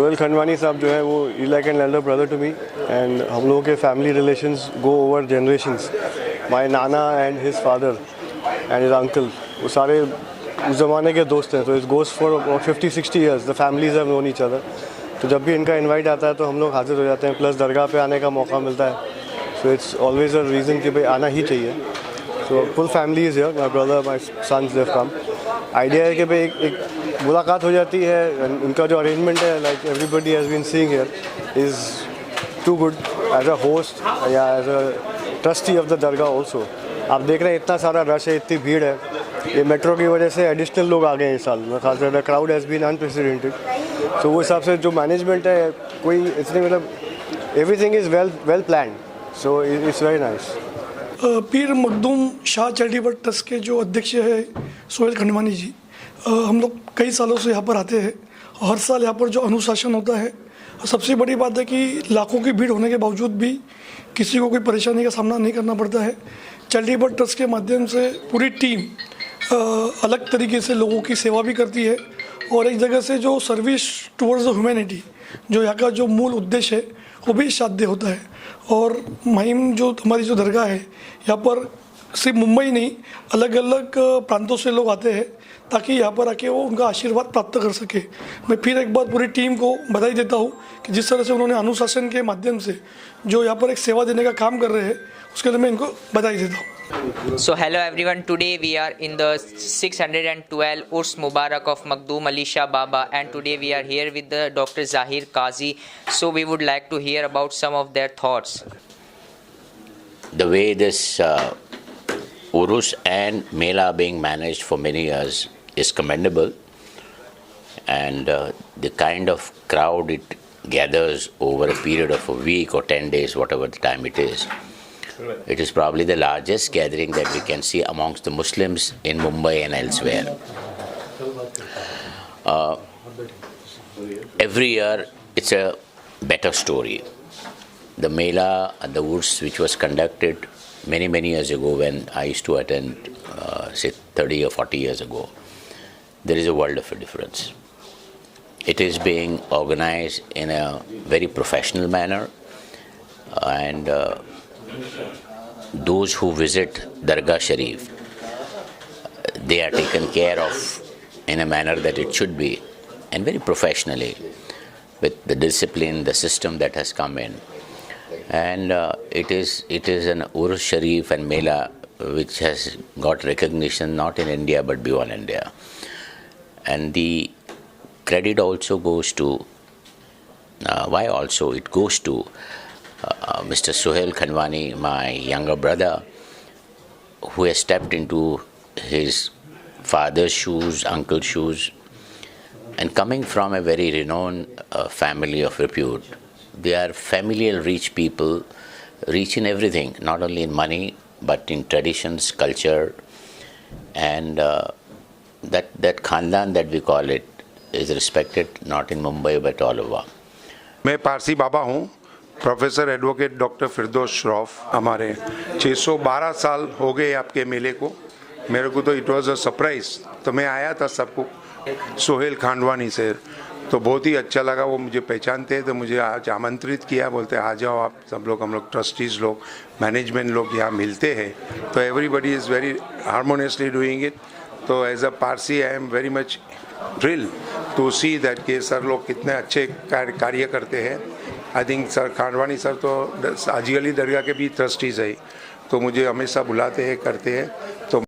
सोहेल खंडवानी साहब जो है वो ही like an elder brother to me and हम लोगों के family relations go over generations. My नाना and his father and his uncle वो सारे उस ज़माने के दोस्त हैं, तो it goes for 50-60 years the families have known each other. तो जब भी इनका इनवाइट आता है तो हम लोग हाजिर हो जाते हैं, प्लस दरगाह पे आने का मौका मिलता है, so it's always a reason कि भाई आना ही चाहिए। So full family is here, my brother, my sons they've come. Idea है कि भाई एक मुलाकात हो जाती है। उनका जो अरेंजमेंट है, like everybody has been seeing here, is to good as a host या as a trustee of the dargah also. आप देख रहे हैं इतना सारा रश है, इतनी भीड़ है। ये मेट्रो की वजह से एडिशनल लोग आ गए हैं इस साल में, खास the crowd has been unprecedented. तो वो हिसाब से जो मैनेजमेंट है, कोई इसलिए मतलब everything is well planned, so it's very nice. Pir Makhdoom Shah charitable trust के जो अध्यक्ष है सोहेल खंडवानी जी, हम लोग कई सालों से यहाँ पर आते हैं। हर साल यहाँ पर जो अनुशासन होता है, सबसे बड़ी बात है कि लाखों की भीड़ होने के बावजूद भी किसी को कोई परेशानी का सामना नहीं करना पड़ता है। चैरिटेबल ट्रस्ट के माध्यम से पूरी टीम अलग तरीके से लोगों की सेवा भी करती है और एक जगह से जो सर्विस टुवर्ड्स द ह्यूमैनिटी, जो यहाँ का जो मूल उद्देश्य है, वो भी साध्य होता है। और महिम जो हमारी जो दरगाह है, यहाँ पर सिर्फ मुंबई नहीं, अलग अलग प्रांतों से लोग आते हैं ताकि यहाँ पर आके वो उनका आशीर्वाद प्राप्त कर सके। मैं फिर एक बार पूरी टीम को बधाई देता हूँ कि जिस तरह से उन्होंने अनुशासन के माध्यम से जो यहाँ पर एक सेवा देने का काम कर रहे हैं, उसके लिए मैं इनको बधाई देता हूँ। So hello everyone, today we are in the 612 Urs Mubarak of Makhdoom Ali Shah Baba, and today we are here with the Dr. Zahir Qazi. So we would like to hear about some of their thoughts. The way this Urus and Mela being managed for many years is commendable, and the kind of crowd it gathers over a period of a week or 10 days, whatever the time it is. It is probably the largest gathering that we can see amongst the Muslims in Mumbai and elsewhere. Every year it's a better story. The Mela and the Urs which was conducted many years ago when I used to attend, say 30 or 40 years ago, there is a world of a difference. It is being organized in a very professional manner, and those who visit Dargah Sharif, they are taken care of in a manner that it should be, and very professionally, with the discipline, the system that has come in. And it is an Urus Sharif and Mela which has got recognition not in India but beyond India. And the credit also goes to, it goes to Mr. Sohail Khanwani, my younger brother, who has stepped into his father's shoes, uncle's shoes, and coming from a very renowned family of repute. They are familial, rich people, rich in everything, not only in money, but in traditions, culture, and that Khandan that we call it is respected not in Mumbai but all over. मैं पारसी बाबा हूँ, professor advocate doctor फिरदौस श्रॉफ। हमारे 612 साल हो गए आपके मेले को। मेरे को तो इट वाज अ सरप्राइज, तो मैं आया था सबको सोहेल खांडवानी से, तो बहुत ही अच्छा लगा। वो मुझे पहचानते हैं तो मुझे आज आमंत्रित किया, बोलते आ जाओ आप सब लोग, हम लोग ट्रस्टीज़ लोग, मैनेजमेंट लोग यहाँ मिलते हैं। तो everybody is very harmoniously doing it. तो as a Parsi I am very much thrill to see that कि सर लोग कितने अच्छे कार्य करते हैं। I think sir Khandwani sir तो हाजी अली दरगाह के भी ट्रस्टीज़ है, तो मुझे हमेशा बुलाते हैं, करते हैं। तो